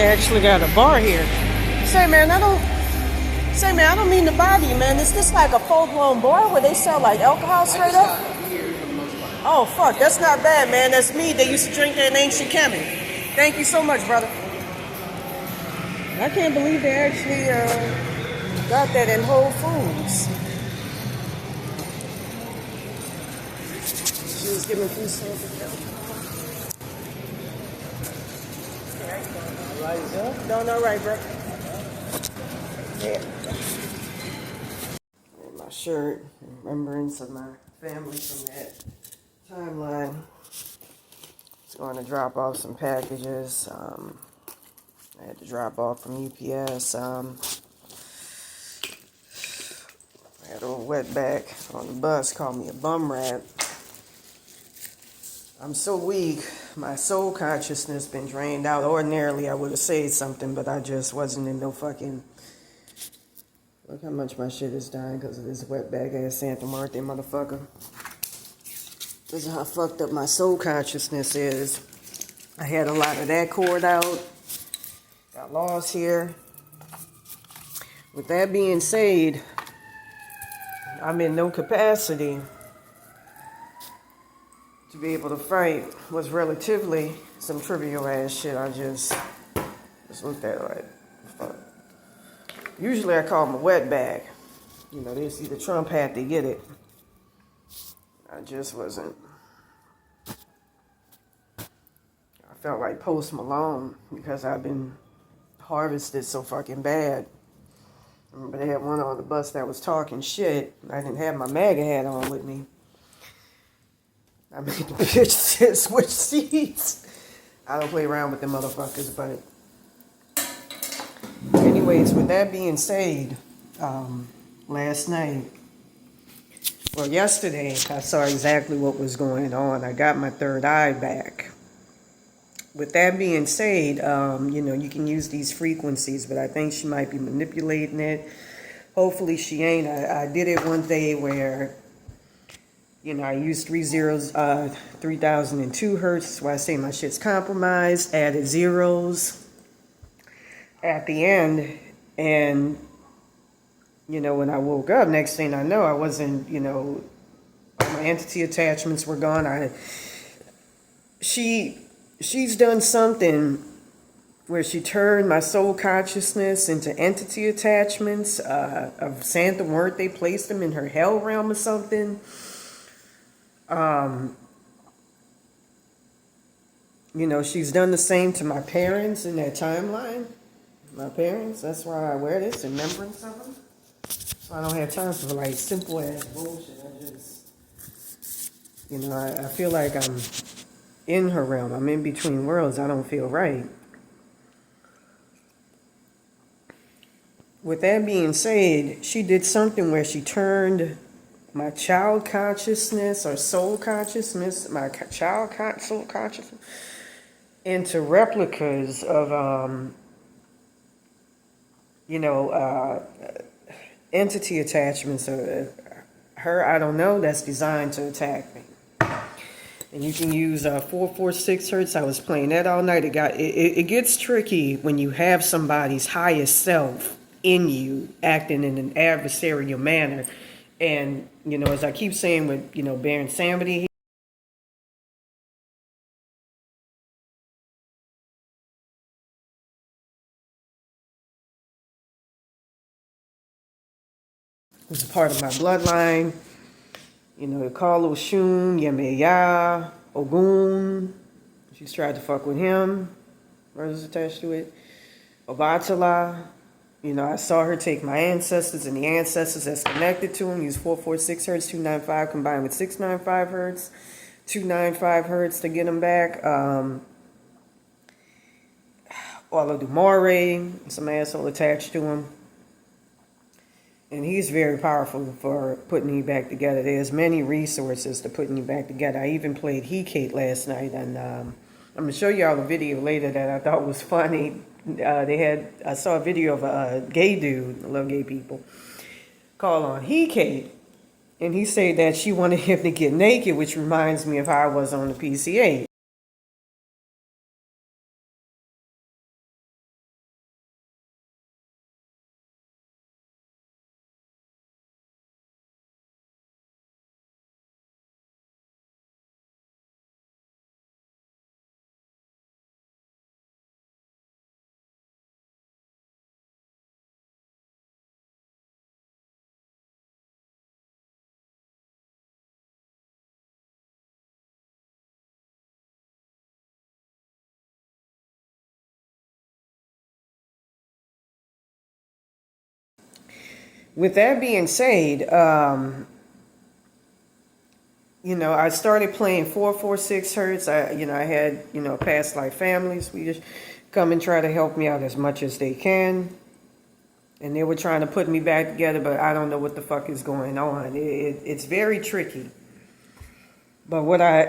actually got a bar here. Say, man, I don't mean to bother you, man. Is this like a full-blown bar where they sell like alcohol straight up? Oh, fuck, that's not bad, man. That's me. They used to drink that in Ancient Kemet. Thank you so much, brother. I can't believe they actually got that in Whole Foods. She was giving free stuff. Doing all right, bro. Yeah. My shirt, remembrance of my family from that timeline. It's going to drop off some packages. I had to drop off from UPS. I had a wetback on the bus, called me a bum rat. I'm so weak. My soul consciousness been drained out. Ordinarily, I would have said something, but I just wasn't in no fucking... Look how much my shit is dying because of this wetback ass Santa Marta motherfucker. This is how fucked up my soul consciousness is. I had a lot of that cord out. Got lost here. With that being said, I'm in no capacity to be able to fight was relatively some trivial ass shit. I just looked at it like, fuck. Usually I call them a wetback. You know, they see the Trump hat, they get it. I just wasn't. I felt like Post Malone because I've been harvested so fucking bad. I remember they had one on the bus that was talking shit. I didn't have my MAGA hat on with me. I made the bitch switch seats. I don't play around with them motherfuckers, but anyways, with that being said, last night, well, yesterday, I saw exactly what was going on. I got my third eye back. With that being said, you know, you can use these frequencies, but I think she might be manipulating it. Hopefully she ain't. I did it one day where, you know, I used 3002 hertz. That's why I say my shit's compromised. Added zeros at the end. And, you know, when I woke up, next thing I know, I wasn't, you know, all my entity attachments were gone. She's done something where she turned my soul consciousness into entity attachments of Santa Muerte, placed them in her hell realm or something. You know, she's done the same to my parents in that timeline. My parents, that's why I wear this, in remembrance of them. So I don't have time for like simple ass bullshit. I just, you know, I feel like I'm in her realm. I'm in between worlds. I don't feel right. With that being said, she did something where she turned my child consciousness or soul consciousness, my soul consciousness, into replicas of, you know, entity attachments. Her, I don't know, that's designed to attack me. And you can use 446 hertz. I was playing that all night. It gets tricky when you have somebody's highest self in you acting in an adversarial manner. And, you know, as I keep saying with, you know, Baron Samedi, who's a part of my bloodline. You know, Carlo Shun, Yemeya, Ogun. She's tried to fuck with him. Brothers attached to it. Obatala. You know, I saw her take my ancestors and the ancestors that's connected to them. Use 446 hertz, 295 combined with 695 hertz. 295 hertz to get them back. Olodumare, some asshole attached to him. And he's very powerful for putting you back together. There's many resources to putting you back together. I even played He-Kate last night, and I'm going to show y'all a video later that I thought was funny. I saw a video of a gay dude, I love gay people, call on He-Kate. And he said that she wanted him to get naked, which reminds me of how I was on the PCA. with that being said, I started playing 446 hertz. I had, past life families. We just come and try to help me out as much as they can. And they were trying to put me back together, but I don't know what the fuck is going on. It's very tricky. But what I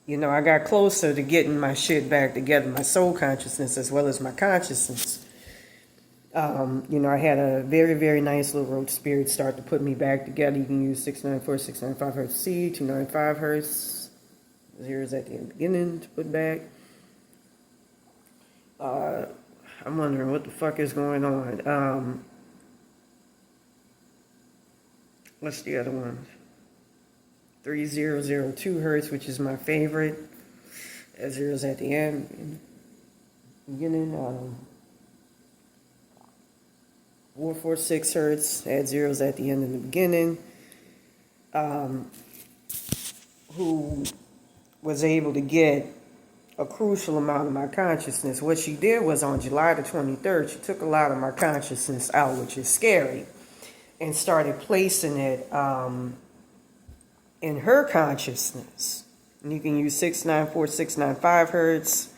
got closer to getting my shit back together, my soul consciousness as well as my consciousness. I had a very, very nice little road spirit start to put me back together. You can use 694, 695 hertz C, 295 hertz, zeros at the beginning to put back. I'm wondering what the fuck is going on. What's the other one? 3002 hertz, which is my favorite. Zeros at the end. Beginning. 446 hertz. Add zeros at the end and the beginning. Who was able to get a crucial amount of my consciousness. What she did was on July the 23rd, she took a lot of my consciousness out, which is scary, and started placing it in her consciousness. And you can use 694, 695 hertz,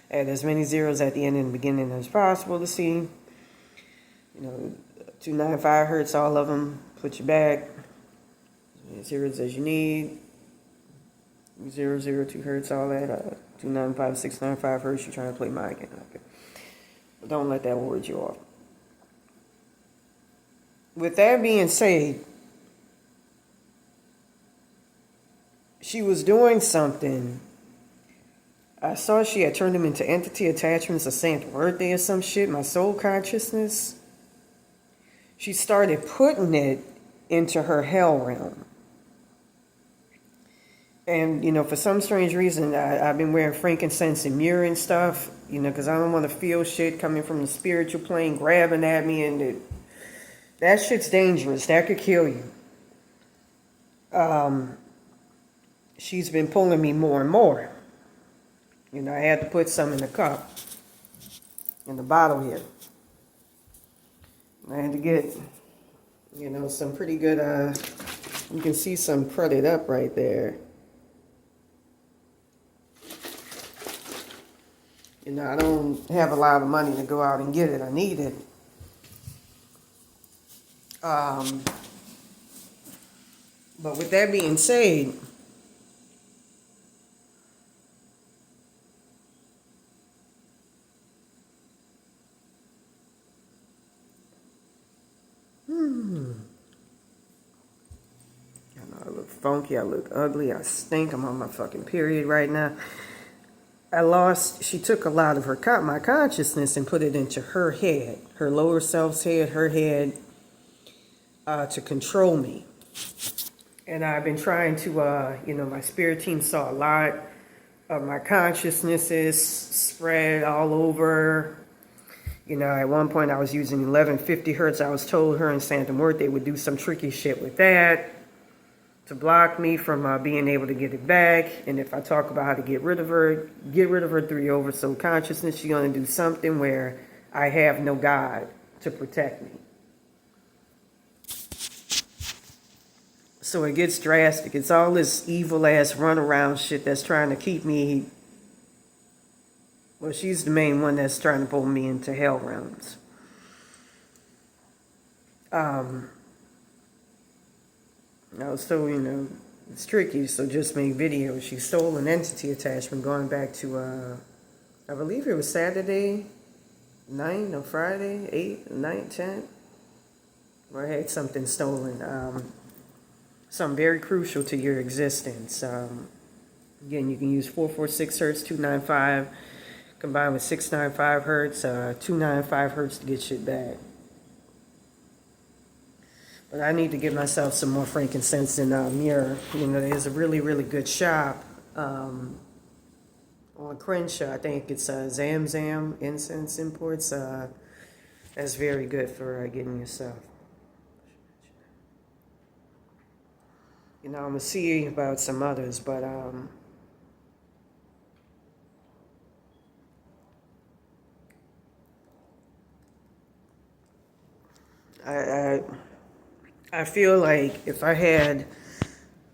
add as many zeros at the end and the beginning as possible to see. 295 hertz, all of them, put you back. Zeros as you need. 002 hertz, all that. 295, 695 hertz, you're trying to play mine again. Okay. But don't let that word you off. With that being said, she was doing something. I saw she had turned them into entity attachments of Saint Birthday or some shit, my soul consciousness. She started putting it into her hell realm. And, for some strange reason, I've been wearing frankincense and myrrh and stuff, because I don't want to feel shit coming from the spiritual plane grabbing at me, and that shit's dangerous. That could kill you. She's been pulling me more and more. I had to put some in the cup, in the bottle here. I had to get, some pretty good, you can see some credit up right there. I don't have a lot of money to go out and get it. I need it. But with that being said, I look funky, I look ugly, I stink, I'm on my fucking period right now. She took a lot of my consciousness and put it into her head, her lower self's head, her head, to control me. And I've been trying to, my spirit team saw a lot of my consciousnesses spread all over. At one point I was using 1150 hertz. I was told her and Santa Muerte would do some tricky shit with that to block me from being able to get it back. And if I talk about how to get rid of her 3 oversoul consciousness, she's going to do something where I have no God to protect me. So it gets drastic. It's all this evil ass runaround shit that's trying to keep me. Well, she's the main one that's trying to pull me into hell realms. I was told, it's tricky, so just make videos. She stole an entity attachment going back to, I believe it was Saturday 9 or Friday 8, 9, 10, where I had something stolen. Something very crucial to your existence. Again, you can use 446 hertz, 295, combined with 695 hertz, 295 hertz to get shit back. But I need to get myself some more frankincense and myrrh. There's a really, really good shop on Crenshaw. I think it's Zam Zam Incense Imports. That's very good for getting yourself. I'm going to see about some others, but I, I, I feel like if I had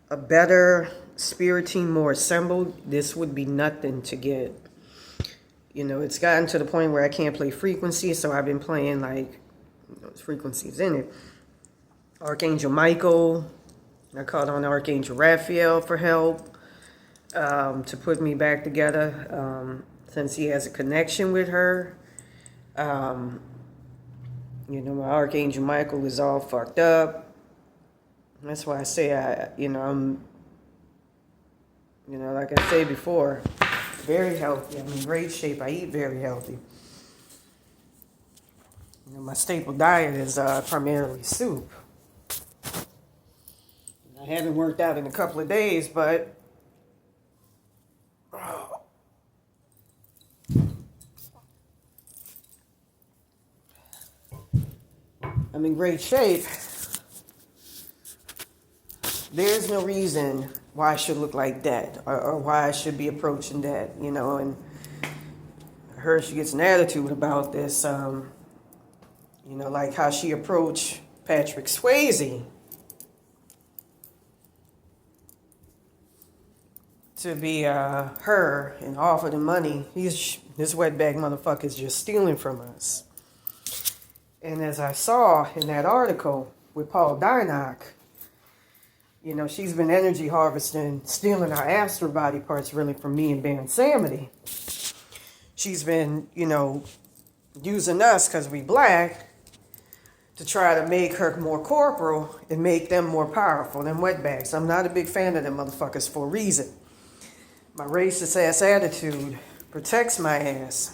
a better spirit team more assembled, this would be nothing to get. You know, it's gotten to the point where I can't play frequency, so I've been playing like, frequencies in it. Archangel Michael, I called on Archangel Raphael for help, to put me back together, since he has a connection with her. You know, my Archangel Michael is all fucked up. That's why I say I'm, like I said before, very healthy. I'm in great shape. I eat very healthy. You know, my staple diet is primarily soup. I haven't worked out in a couple of days, but I'm in great shape. There's no reason why I should look like that, or why I should be approaching that, you know. And I heard she gets an attitude about this, like how she approached Patrick Swayze to be her and offer the money. This wetbag motherfucker is just stealing from us. And as I saw in that article with Paul Dynock, you know, she's been energy harvesting, stealing our astral body parts really from me and Baron Samedi. She's been, using us because we black to try to make her more corporal and make them more powerful than wetbags. I'm not a big fan of them motherfuckers for a reason. My racist ass attitude protects my ass.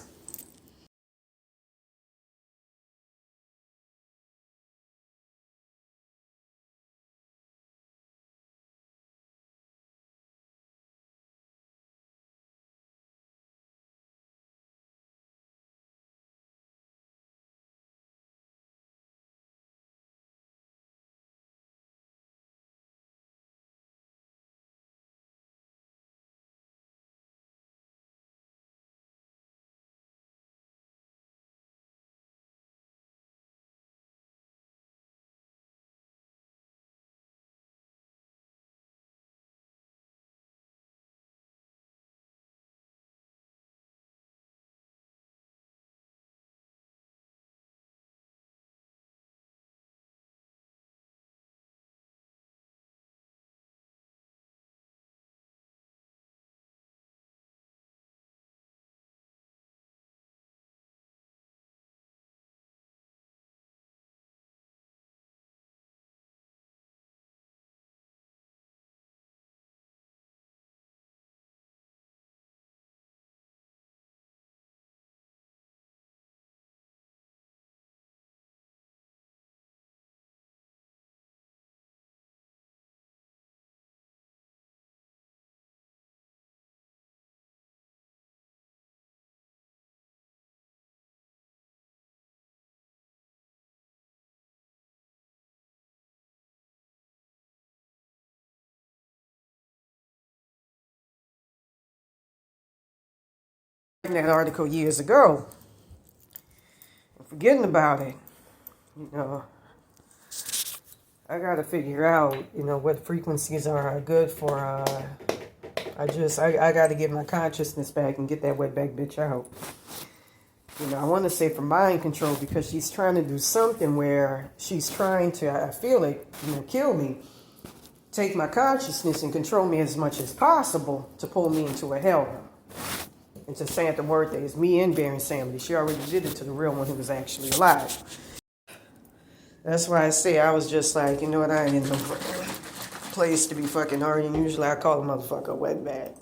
In that article years ago, forgetting about it, you know, I gotta figure out, what frequencies are good for, I gotta get my consciousness back and get that wetback bitch out. I want to say for mind control, because she's trying to do something where she's trying to, I feel it, kill me, take my consciousness and control me as much as possible to pull me into a hell. And to say at the word that it's me and Baron Samedi. She already did it to the real one who was actually alive. That's why I say I was just like, you know what, I ain't in no place to be fucking arguing. Usually I call a motherfucker a wetbag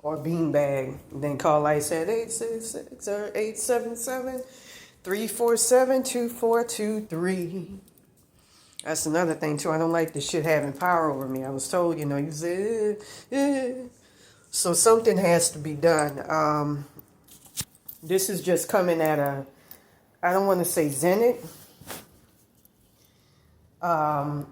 or beanbag. And then call lights at 866 or 877-347-2423. That's another thing too. I don't like this shit having power over me. I was told, you say, So something has to be done. This is just coming at I don't want to say zenith. I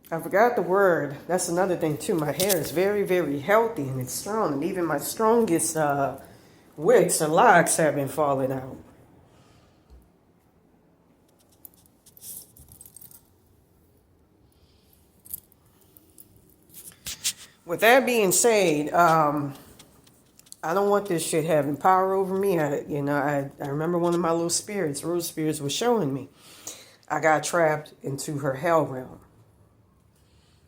forgot the word. That's another thing too. My hair is very, very healthy and it's strong. And even my strongest wigs and locks have been falling out. with that being said, I don't want this shit having power over me. I remember one of my little spirits, road spirits, was showing me. I got trapped into her hell realm.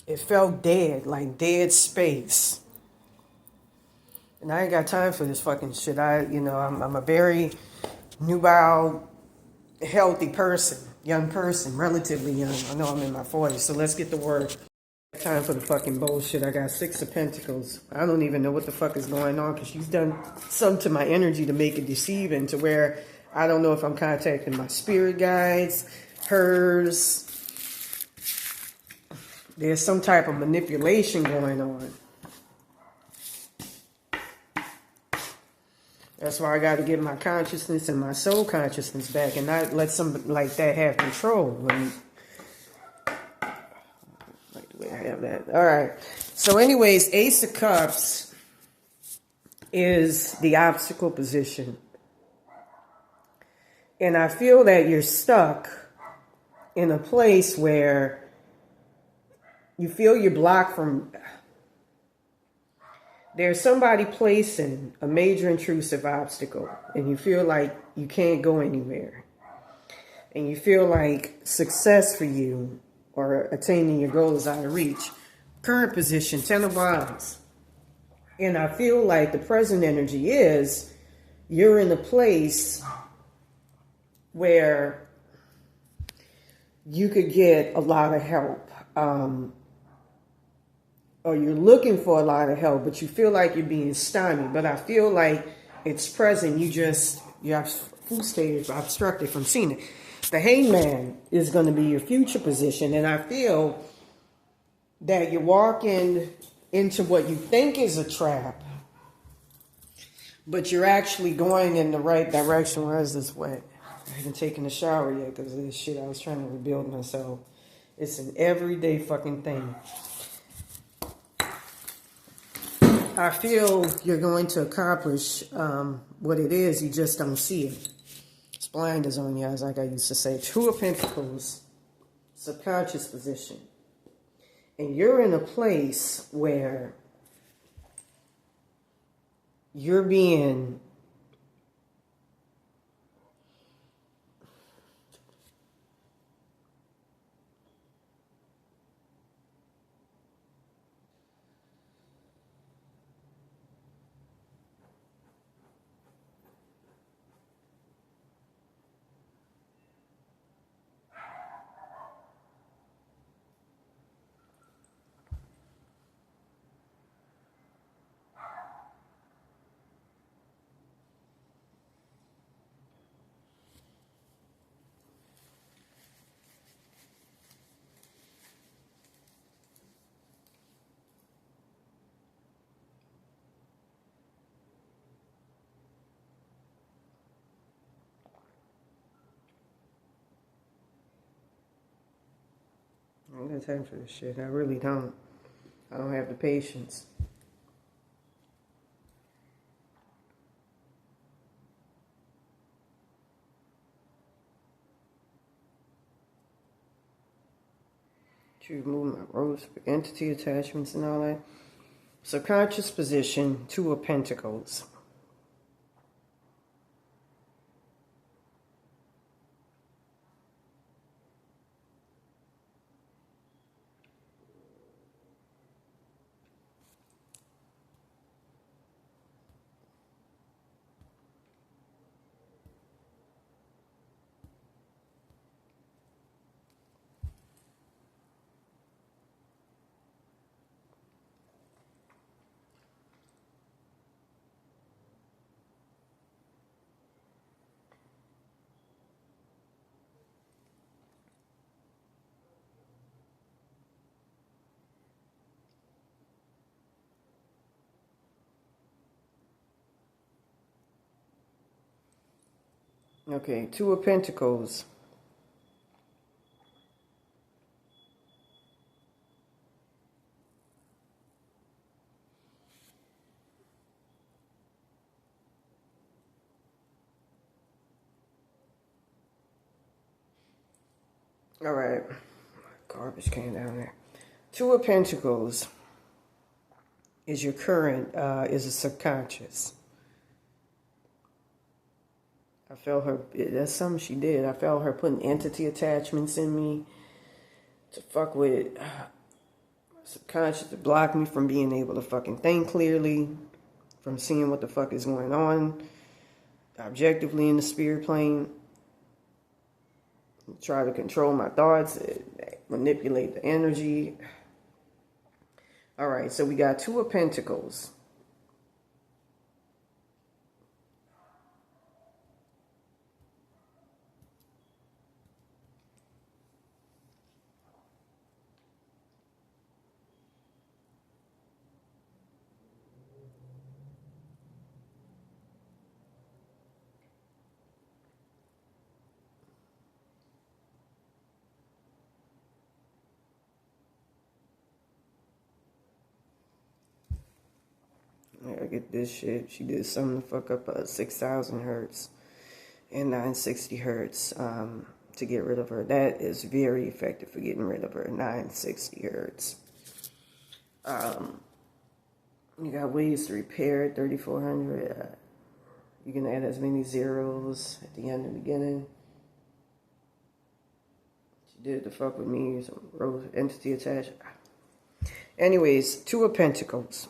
It felt dead, like dead space. And I ain't got time for this fucking shit. I'm a very nubile, healthy person, young person, relatively young. I know I'm in my 40s, so let's get to work. Time for the fucking bullshit. I got 6 of Pentacles. I don't even know what the fuck is going on because she's done something to my energy to make it deceiving to where I don't know if I'm contacting my spirit guides, hers. There's some type of manipulation going on. That's why I got to get my consciousness and my soul consciousness back and not let somebody like that have control. Like the way I have that. All right. So anyways, Ace of Cups is the obstacle position. And I feel that you're stuck in a place where you feel you're blocked from... There's somebody placing a major intrusive obstacle and you feel like you can't go anywhere. And you feel like success for you or attaining your goal is out of reach. Current position, 10 of Wands. And I feel like the present energy is you're in a place where you could get a lot of help. Or you're looking for a lot of help, but you feel like you're being stymied. But I feel like it's present. You're obstructed from seeing it. The Hangman is going to be your future position. And I feel that you're walking into what you think is a trap, but you're actually going in the right direction. Why is this wet? I haven't taken a shower yet because of this shit. I was trying to rebuild myself. It's an everyday fucking thing. I feel you're going to accomplish what it is, you just don't see it. It's blinders on you, as like I used to say. 2 of Pentacles, subconscious position. And you're in a place where you're being... I don't got time for this shit. I really don't. I don't have the patience. To remove my rose entity attachments and all that. Subconscious position, 2 of Pentacles. Okay, 2 of Pentacles. All right. Garbage can down there. 2 of Pentacles. is your current, is a subconscious. I felt her, that's something she did. I felt her putting entity attachments in me to fuck with subconscious, to block me from being able to fucking think clearly, from seeing what the fuck is going on objectively in the spirit plane, try to control my thoughts, manipulate the energy. All right, so we got Two of Pentacles. I get this shit. She did something to fuck up 6,000 hertz and 960 hertz to get rid of her. That is very effective for getting rid of her, 960 hertz. You got ways to repair it, 3,400. You can add as many zeros at the end and beginning. She did it to fuck with me, some rose entity attached. Anyways, Two of Pentacles.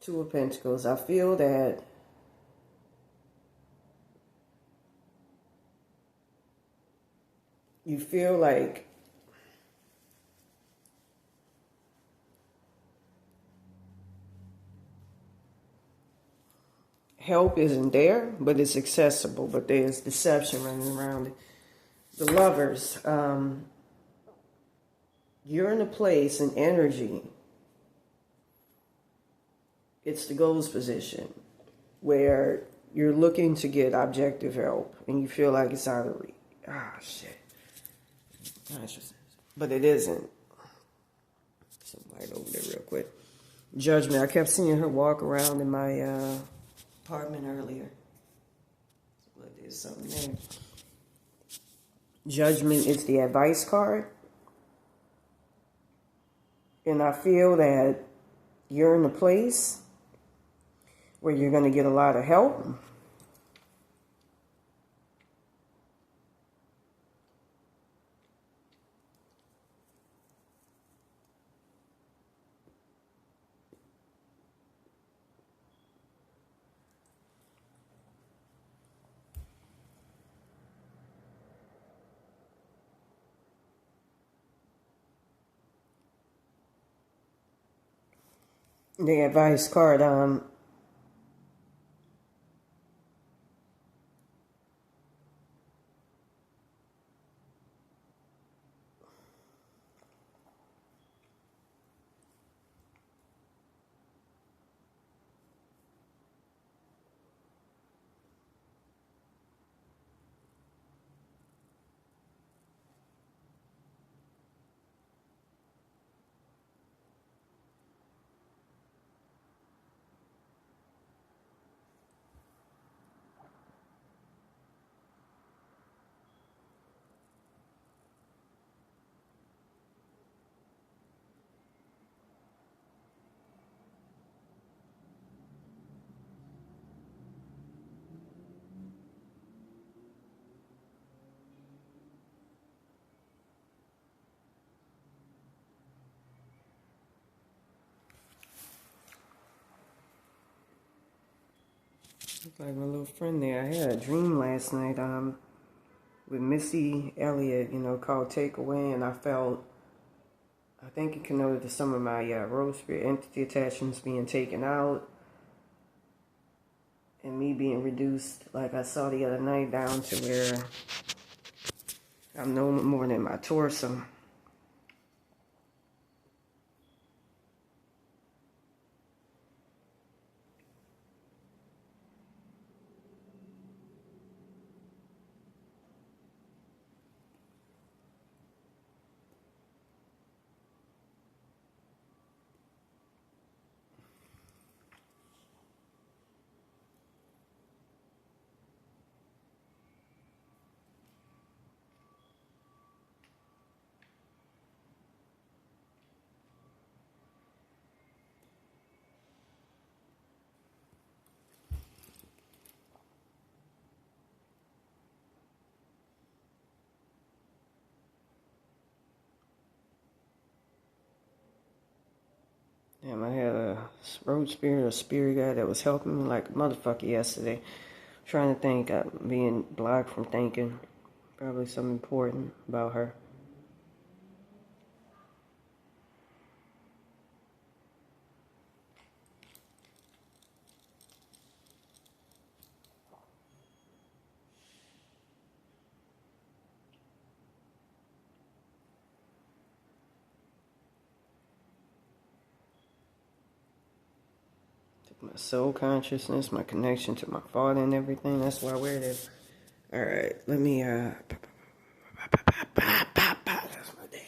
Two of Pentacles. I feel that you feel like help isn't there, but it's accessible, but there's deception running around it. The Lovers, you're in a place and energy, it's the goals position, where you're looking to get objective help, and you feel like it's out of reach. Ah, shit. But it isn't. Some light over there real quick. Judgment. I kept seeing her walk around in my apartment earlier. But there's something there. Judgment is the advice card. And I feel that you're in a place where you're going to get a lot of help. The advice card, like my little friend there. I had a dream last night with Missy Elliott, called Takeaway, and I think it connoted to some of my rose spirit entity attachments being taken out and me being reduced, like I saw the other night, down to where I'm no more than my torso. Damn, I had a road spirit or spirit guy that was helping me like a motherfucker yesterday. Trying to think, I'm being blocked from thinking. Probably something important about her. My soul consciousness, my connection to my father and everything. That's why I wear this. Alright, let me, that's my dad.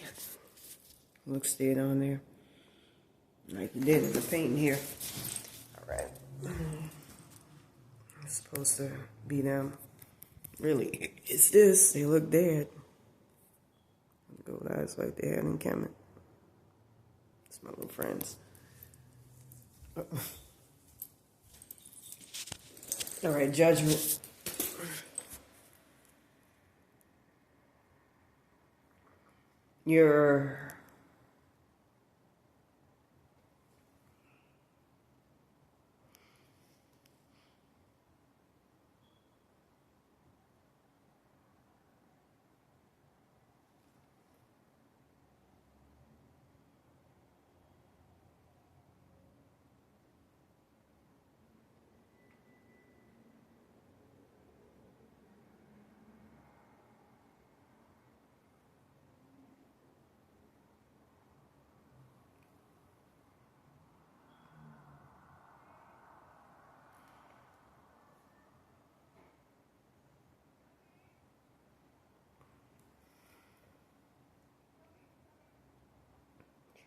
Looks dead on there. Like he did in the painting here. Alright. It's supposed to be them. Really, it's this. They look dead. Gold eyes like they had in Kemet. It's my little friends. Alright, judgment. You're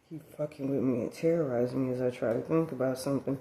keep fucking with me and terrorizing me as I try to think about something.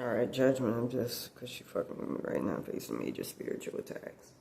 Alright, judgment. I'm just, because she fucking with me right now, facing major spiritual attacks.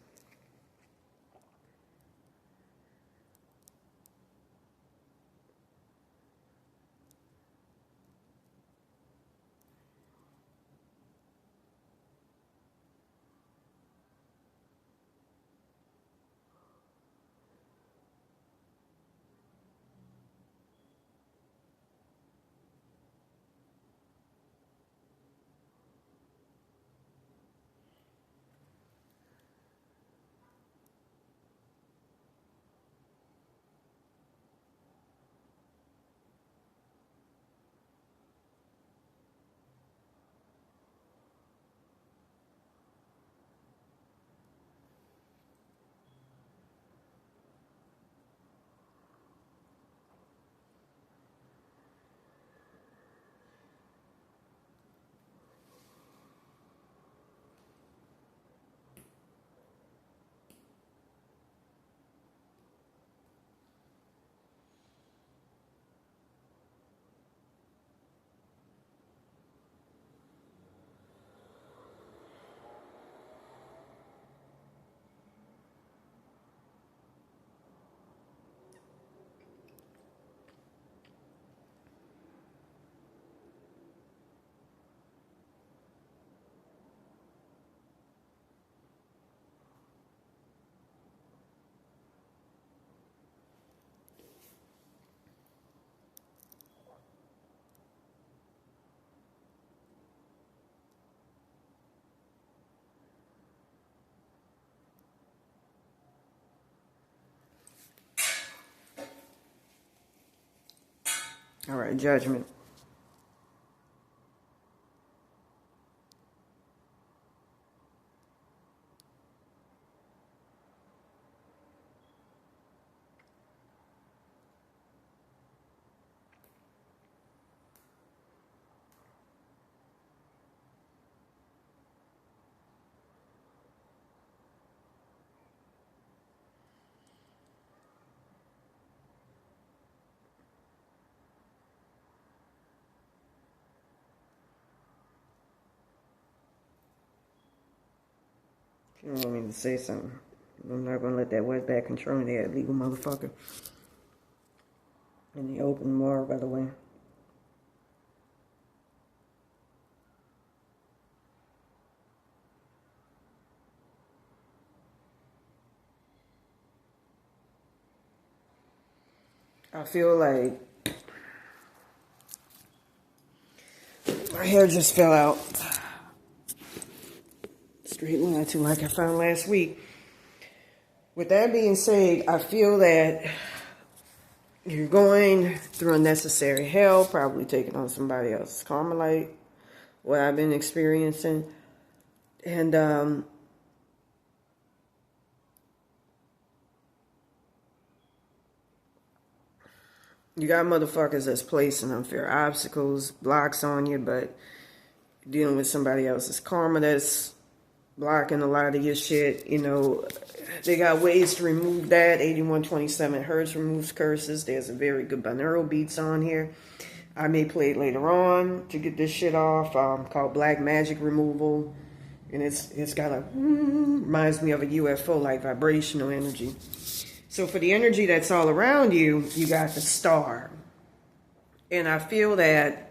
All right, Judgment. You don't want me to say something. I'm not going to let that wetback control me, that illegal motherfucker. In the open more, by the way. I feel like my hair just fell out. Straight line too, like I found last week. With that being said, I feel that you're going through unnecessary hell, probably taking on somebody else's karma, like what I've been experiencing. And you got motherfuckers that's placing unfair obstacles, blocks on you, but dealing with somebody else's karma that's blocking a lot of your shit. You know, they got ways to remove that. 8127 Hertz removes curses. There's a very good binaural beats on here. I may play it later on to get this shit off, called Black Magic Removal. And it's got a, reminds me of a UFO, like vibrational energy. So for the energy that's all around you, you got the star. And I feel that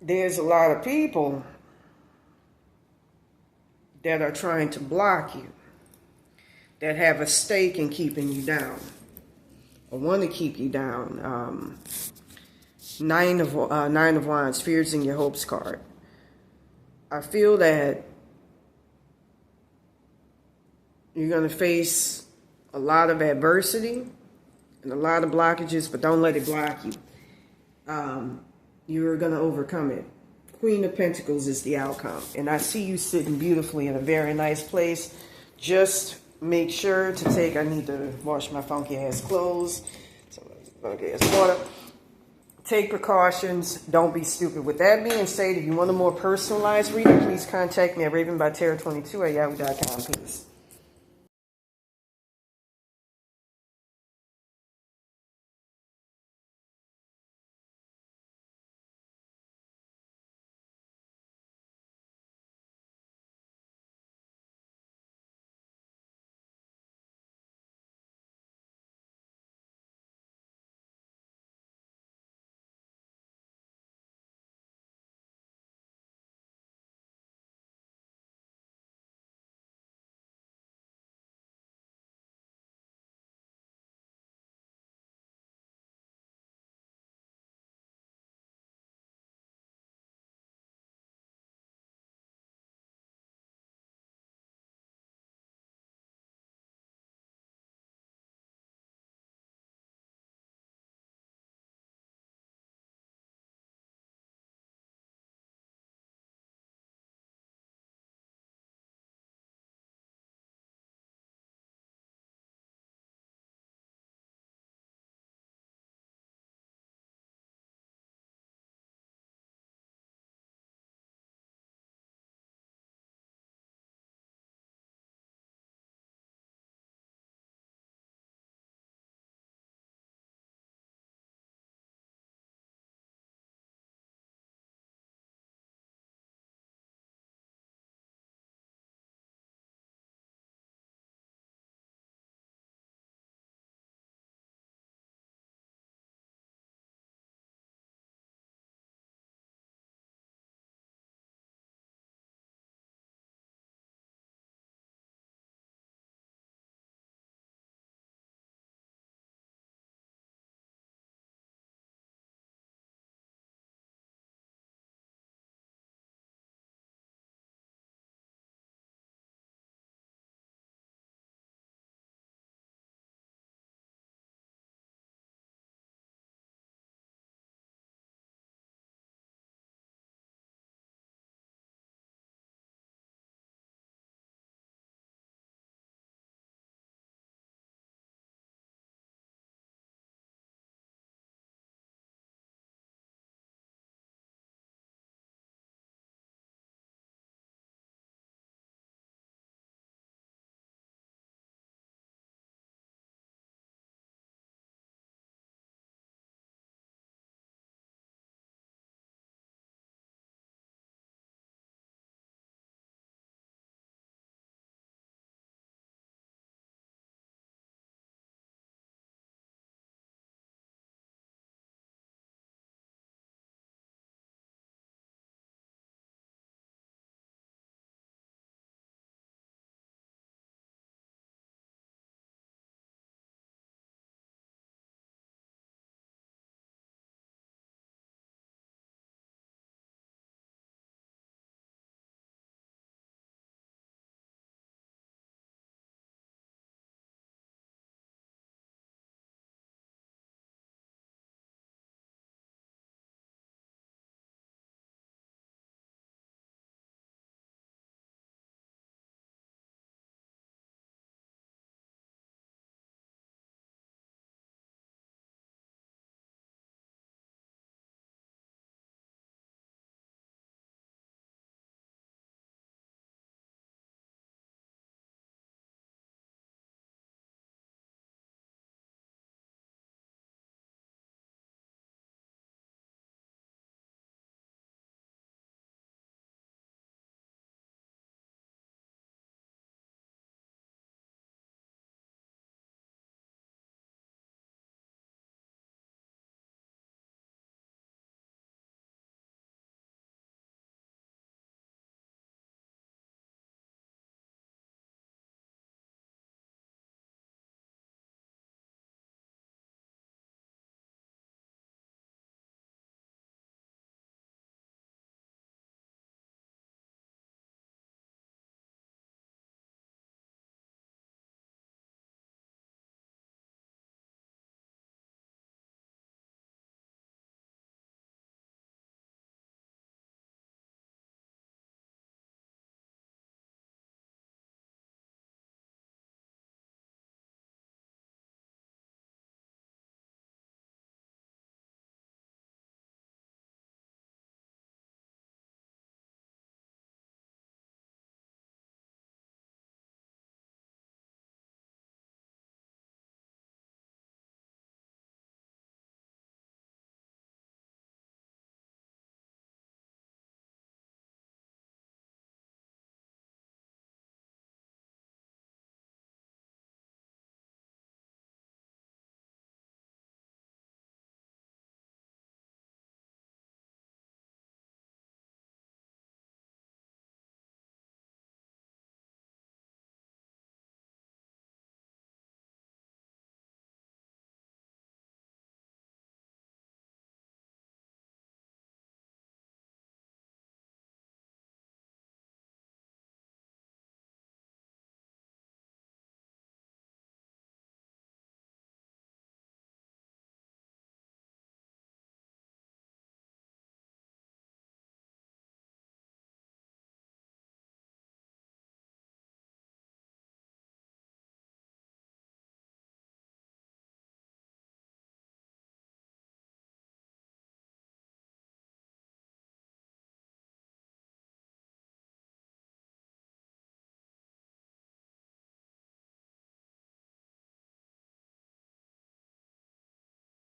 there's a lot of people that are trying to block you, that have a stake in keeping you down, or want to keep you down. Nine of Wands, fears in your hopes card. I feel that you're going to face a lot of adversity and a lot of blockages, but don't let it block you. You're going to overcome it. Queen of Pentacles is the outcome. And I see you sitting beautifully in a very nice place. Just make sure to take, I need to wash my funky ass clothes. Funky ass water. Take precautions. Don't be stupid. With that being said, if you want a more personalized reading, please contact me at ravenbyterror22 at yahoo.com. Peace.